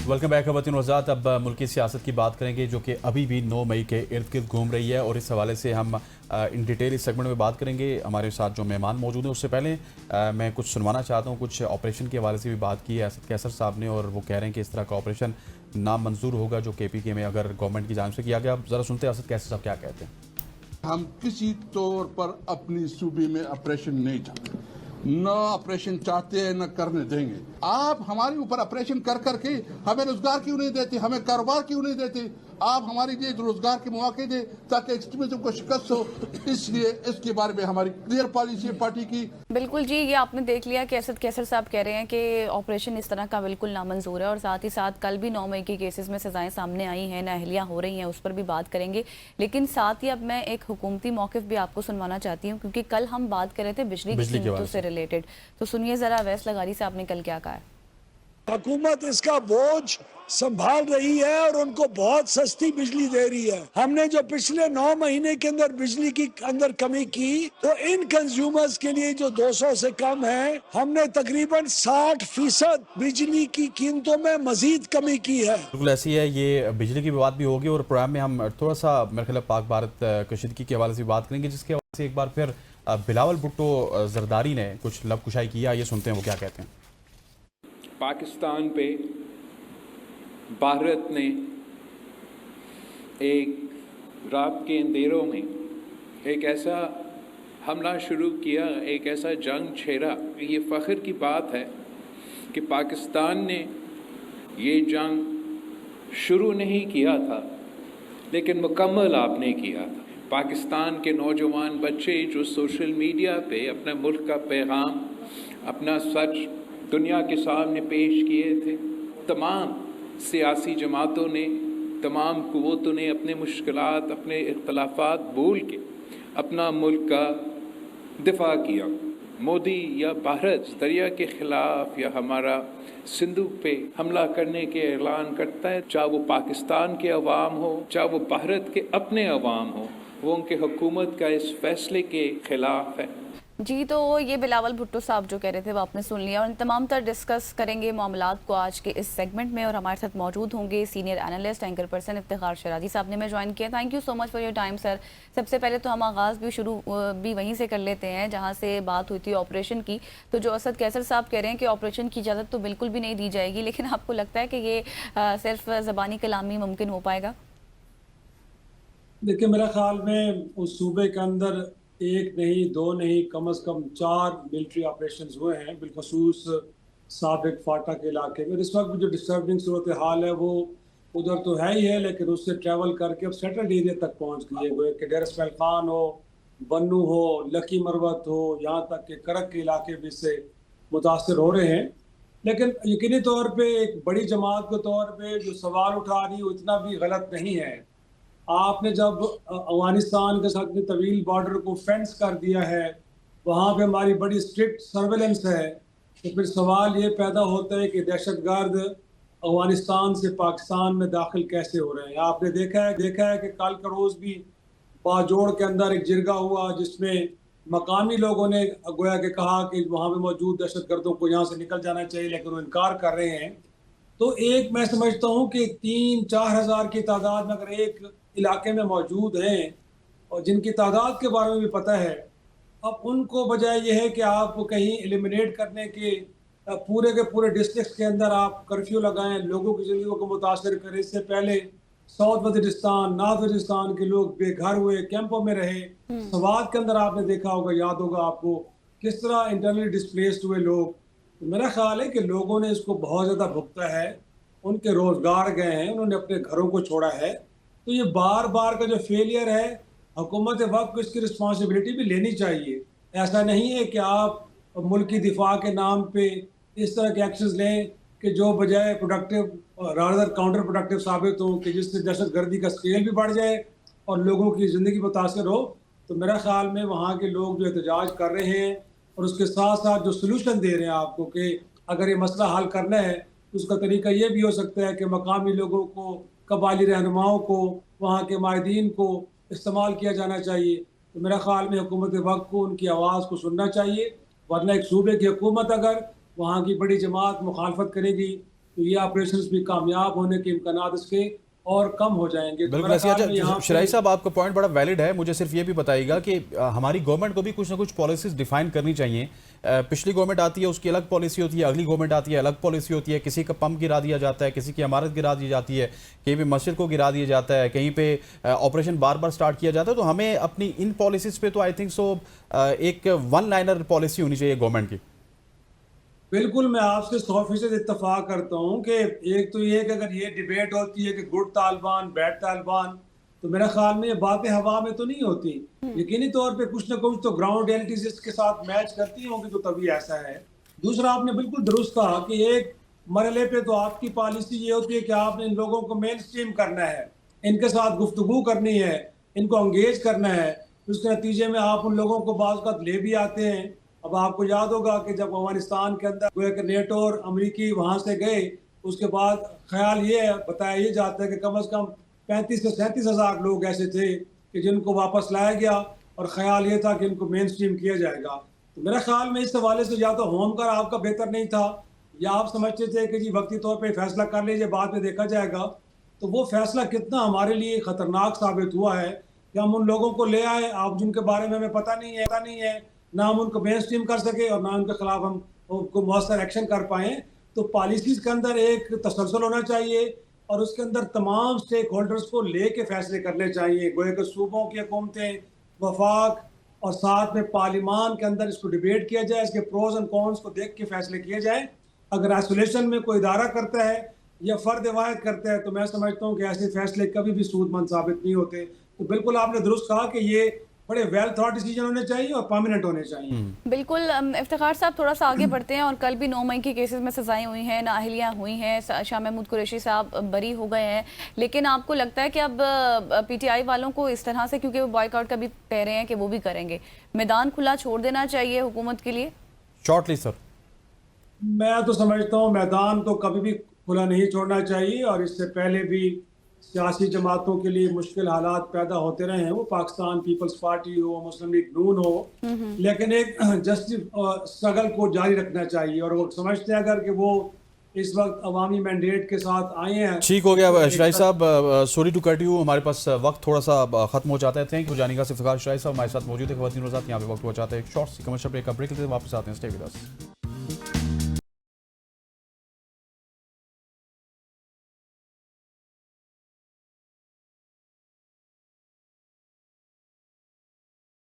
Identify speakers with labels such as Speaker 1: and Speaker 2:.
Speaker 1: Welcome back खवातीन वज़ात। अब मुल्की सियासत की बात करेंगे जो कि अभी भी 9 मई के इर्द गिर्द घूम रही है और इस हवाले से हम इन डिटेल इस सेगमेंट में बात करेंगे। हमारे साथ जो मेहमान मौजूद हैं उससे पहले मैं कुछ सुनवाना चाहता हूँ। कुछ ऑपरेशन के हवाले से भी बात की है असद कैसर साहब ने और वो कह रहे हैं कि इस तरह का ऑपरेशन नामंजूर होगा जो KPK में अगर गवर्नमेंट की जानिब से किया गया। ज़रा सुनते हैं असद कैसर साहब क्या कहते हैं।
Speaker 2: हम किसी तौर पर अपनी सूबे में ऑपरेशन नहीं चाहते, न ऑपरेशन चाहते हैं न करने देंगे। आप हमारे ऊपर ऑपरेशन कर करके हमें रोजगार क्यों नहीं देते, हमें कारोबार क्यों नहीं देते? आप हमारे लिए रोजगार के मौके दे ताकि एक्सट्रीमिज्म को शिकस्त हो। इसलिए इसके बारे में हमारी क्लियर पॉलिसी है पार्टी की।
Speaker 3: बिल्कुल जी, ये आपने देख लिया कि असद कैसर साहब कह रहे हैं कि ऑपरेशन इस तरह का बिल्कुल नामंजूर है और साथ ही साथ कल भी 9 मई के केसेस में सजाएं सामने आई हैं, नाअहलियाँ हो रही हैं, उस पर भी बात करेंगे। लेकिन साथ ही अब मैं एक हुकूमती मौक़िफ़ भी आपको सुनवाना चाहती हूँ क्योंकि कल हम बात कर रहे थे बिजली की कीमतों से रिलेटेड। तो सुनिए ज़रा अवैस लगारी साहब ने कल क्या कहा है।
Speaker 4: हुकूमत इसका बोझ संभाल रही है और उनको बहुत सस्ती बिजली दे रही है। हमने जो पिछले 9 महीने के अंदर बिजली की अंदर कमी की तो इन कंज्यूमर्स के लिए जो 200 से कम है, हमने तकरीबन 60% बिजली की कीमतों में मजीद कमी की है।
Speaker 1: बिल्कुल ऐसी है, ये बिजली की बात भी होगी और प्रोग्राम में हम थोड़ा सा मेरे ख्याल पाक भारत कशीदगी के हवाले से बात करेंगे, जिसके हवाले से एक बार फिर बिलावल भुट्टो जरदारी ने कुछ लब कुशाई किया। ये सुनते हैं वो क्या कहते हैं।
Speaker 5: पाकिस्तान पे भारत ने एक रात के अंधेरों में एक ऐसा हमला शुरू किया, एक ऐसा जंग छेड़ा। ये फ़ख्र की बात है कि पाकिस्तान ने ये जंग शुरू नहीं किया था लेकिन मुकम्मल आपने किया था। पाकिस्तान के नौजवान बच्चे जो सोशल मीडिया पे अपने मुल्क का पैगाम, अपना सच दुनिया के सामने पेश किए थे, तमाम सियासी जमातों ने, तमाम कुव्वतों ने अपने मुश्किलात, अपने इख्तलाफात भूल के अपना मुल्क का दिफा किया। मोदी या भारत दरिया के ख़िलाफ़ या हमारा सिंधु पे हमला करने के ऐलान करता है, चाहे वो पाकिस्तान के अवाम हो, चाहे वो भारत के अपने अवाम हो, वो उनके हुकूमत का इस फैसले के ख़िलाफ़ है।
Speaker 3: जी, तो ये बिलावल भुट्टो साहब जो कह रहे थे वो आपने सुन लिया और इन तमाम तर डिस्कस करेंगे मामलात को आज के इस सेगमेंट में। और हमारे साथ मौजूद होंगे senior analyst anchor person Iftikhar Shirazi sahab ने मैं ज्वाइन किया। Thank you so much for your time sir. सबसे पहले तो हम आगाज़ भी शुरू भी वहीं से कर लेते हैं जहाँ से बात हुई थी ऑपरेशन की। तो जो असद कैसर साहब कह रहे हैं कि ऑपरेशन की इजाज़त तो बिल्कुल भी नहीं दी जाएगी, लेकिन आपको लगता है कि ये सिर्फ ज़बानी कलामी मुमकिन हो पाएगा?
Speaker 6: देखिए, मेरा ख्याल में उस सूबे के अंदर एक नहीं, दो नहीं, कम से कम 4 मिलिट्री ऑपरेशंस हुए हैं, बिलखसूस साबिक फाटा के इलाके में। इस वक्त जो डिस्टर्बिंग सूरत हाल है वो उधर तो है ही है, लेकिन उससे ट्रैवल करके अब सेटल्ड एरिया तक पहुंच गए हुए कि डेर इसमाइल खान हो, बन्नू हो, लकी मरवत हो, यहाँ तक कि करक के इलाके भी इससे मुतासर हो रहे हैं। लेकिन यकीनी तौर पर एक बड़ी जमात के तौर पर जो सवाल उठा रही है इतना भी गलत नहीं है। आपने जब अफगानिस्तान के साथ में तवील बॉर्डर को फेंस कर दिया है, वहाँ पे हमारी बड़ी स्ट्रिक्ट सर्वेलेंस है, तो फिर सवाल ये पैदा होता है कि दहशतगर्द अफगानिस्तान से पाकिस्तान में दाखिल कैसे हो रहे हैं। आपने देखा है कि कल का रोज़ भी बाजोड़ के अंदर एक जिरगा हुआ जिसमें मकामी लोगों ने गोया के कहा कि वहाँ पे मौजूद दहशतगर्दों को यहाँ से निकल जाना चाहिए, लेकिन वो इनकार कर रहे हैं। तो एक मैं समझता हूँ कि 3-4 हज़ार की तादाद में अगर एक इलाके में मौजूद हैं और जिनकी तादाद के बारे में भी पता है, अब उनको बजाय ये है कि आप कहीं एलिमिनेट करने के पूरे के पूरे डिस्ट्रिक्ट के अंदर आप कर्फ्यू लगाएं, लोगों की ज़िंदगी को मुतासर करें। इससे पहले साउथ वजीरिस्तान, नॉर्थ वजीरिस्तान के लोग बेघर हुए, कैंपों में रहे। सवात के अंदर आपने देखा होगा, याद होगा आपको, किस तरह इंटरनली डिस्प्लेस्ड हुए लोग। तो मेरा ख्याल है कि लोगों ने इसको बहुत ज़्यादा भुगता है, उनके रोज़गार गए हैं, उन्होंने अपने घरों को छोड़ा है। तो ये बार बार का जो फेलियर है, हुकूमत वक्त को इसकी रिस्पॉन्सिबिलिटी भी लेनी चाहिए। ऐसा नहीं है कि आप मुल्क की दिफा के नाम पे इस तरह के एक्शंस लें कि जो बजाय प्रोडक्टिव रादर काउंटर प्रोडक्टिव साबित हो, कि जिससे दहशतगर्दी का स्केल भी बढ़ जाए और लोगों की ज़िंदगी मुतासर हो। तो मेरा ख्याल में वहाँ के लोग जो एहतजाज कर रहे हैं और उसके साथ साथ जो सलूशन दे रहे हैं आपको कि अगर ये मसला हल करना है तो उसका तरीका ये भी हो सकता है कि मकामी लोगों को, कबायली रहनुमाओं को, वहाँ के माहिदीन को इस्तेमाल किया जाना चाहिए। तो मेरा ख्याल में हुकूमत वक्त को उनकी आवाज़ को सुनना चाहिए, वरना एक सूबे की हुकूमत अगर वहाँ की बड़ी जमात मुखालफत करेगी تو یہ آپریشنز بھی کامیاب ہونے کے امکانات اس کے اور کم ہو جائیں گے.
Speaker 1: بالکل ایسے. اچھا شرائع صاحب آپ کا پوائنٹ بڑا ویلڈ ہے. مجھے صرف یہ بھی بتائیے گا کہ ہماری گورنمنٹ کو بھی کچھ نہ کچھ پالیسیز ڈیفائن کرنی چاہیے. پچھلی گورنمنٹ آتی ہے اس کی الگ پالیسی ہوتی ہے, اگلی گورنمنٹ آتی ہے الگ پالیسی ہوتی ہے. کسی کا پمپ گرا دیا جاتا ہے, کسی کی عمارت گرا دی جاتی ہے, کہیں پہ مسجد کو گرا دیا جاتا ہے, کہیں پہ آپریشن بار بار سٹارٹ کیا جاتا ہے. تو ہمیں اپنی ان پالیسیز پہ تو آئی تھنک سو ایک ون لائنر پالیسی ہونی چاہیے گورنمنٹ کی.
Speaker 6: بالکل میں آپ سے 100% اتفاق کرتا ہوں کہ ایک تو یہ کہ اگر یہ ڈیبیٹ ہوتی ہے کہ گڈ طالبان بیڈ طالبان, تو میرا خیال میں یہ باتیں ہوا میں تو نہیں ہوتی. یقینی طور پہ کچھ نہ کچھ تو گراؤنڈ ریئلٹیز اس کے ساتھ میچ کرتی ہوں گی, تو تبھی ایسا ہے. دوسرا آپ نے بالکل درست کہا کہ ایک مرحلے پہ تو آپ کی پالیسی یہ ہوتی ہے کہ آپ نے ان لوگوں کو مین اسٹریم کرنا ہے, ان کے ساتھ گفتگو کرنی ہے, ان کو انگیج کرنا ہے. اس کے نتیجے میں آپ ان لوگوں کو بعض اوقات لے بھی آتے ہیں. اب آپ کو یاد ہوگا کہ جب افغانستان کے اندر نیٹو اور امریکی وہاں سے گئے, اس کے بعد خیال یہ بتایا یہ جاتا ہے کہ کم از کم 35 سے 37 ہزار لوگ ایسے تھے کہ جن کو واپس لایا گیا, اور خیال یہ تھا کہ ان کو مین اسٹریم کیا جائے گا. تو میرا خیال میں اس حوالے سے یا تو ہوم کا آپ کا بہتر نہیں تھا, یا آپ سمجھتے تھے کہ جی وقتی طور پہ فیصلہ کر لیجیے بعد میں دیکھا جائے گا. تو وہ فیصلہ کتنا ہمارے لیے خطرناک ثابت ہوا ہے کہ ہم ان لوگوں کو لے آئے آپ جن کے بارے میں ہمیں پتہ نہیں ہے, نہ ہم ان کو مین اسٹریم کر سکے اور نہ ان کے خلاف ہم کو مؤثر ایکشن کر پائیں. تو پالیسیز کے اندر ایک تسلسل ہونا چاہیے, اور اس کے اندر تمام سٹیک ہولڈرز کو لے کے فیصلے کرنے چاہیے. گویا کہ صوبوں کی حکومتیں, وفاق, اور ساتھ میں پارلیمان کے اندر اس کو ڈیبیٹ کیا جائے, اس کے پروز اینڈ کونس کو دیکھ کے فیصلے کیے جائیں. اگر آئسولیشن میں کوئی ادارہ کرتا ہے یا فرد واحد کرتا ہے تو میں سمجھتا ہوں کہ ایسے فیصلے کبھی بھی سود مند ثابت نہیں ہوتے. تو بالکل آپ نے درست کہا کہ یہ بڑے ویل تھاٹ ڈیسیجن ہونے چاہیے اور پرماننٹ ہونے چاہیے.
Speaker 3: بالکل. افتخار صاحب تھوڑا سا آگے بڑھتے ہیں, اور کل بھی 9 مئی کے کیسز میں سزائیں ہوئی ہیں, نااہلیاں ہوئی ہیں, شاہ محمود قریشی صاحب بری ہو گئے ہیں. لیکن آپ کو لگتا ہے کہ اب پی ٹی آئی والوں کو اس طرح سے, کیونکہ وہ بائیک آؤٹ کا بھی کہہ رہے ہیں کہ وہ بھی کریں گے, میدان کھلا چھوڑ دینا چاہیے حکومت کے لیے؟
Speaker 1: شارٹلی سر.
Speaker 6: میں تو سمجھتا ہوں میدان تو کبھی بھی کھلا نہیں چھوڑنا چاہیے, اور اس سے پہلے بھی سیاسی جماعتوں کے لیے مشکل حالات پیدا ہوتے رہے ہیں, وہ پاکستان پیپلز پارٹی ہو, مسلم لیگ نون ہو, لیکن ایک جسٹس اسٹرگل کو جاری رکھنا چاہیے. اور وہ سمجھتے ہیں اگر کہ وہ اس وقت عوامی مینڈیٹ کے ساتھ آئے ہیں.
Speaker 1: ٹھیک ہو گیا شرائع صاحب, سوری ٹو کٹ یو, ہمارے پاس وقت تھوڑا سا ختم ہو جاتا ہے. تھینک یو جانیے گا. افتخار شرائع صاحب ہمارے ساتھ موجود ہے خواتین و حضرات, یہاں پہ وقت ہو جاتا ہے ایک شارٹ سی کمرشل بریک کا. بریک لیتے ہیں, واپس آتے ہیں. Stay with us.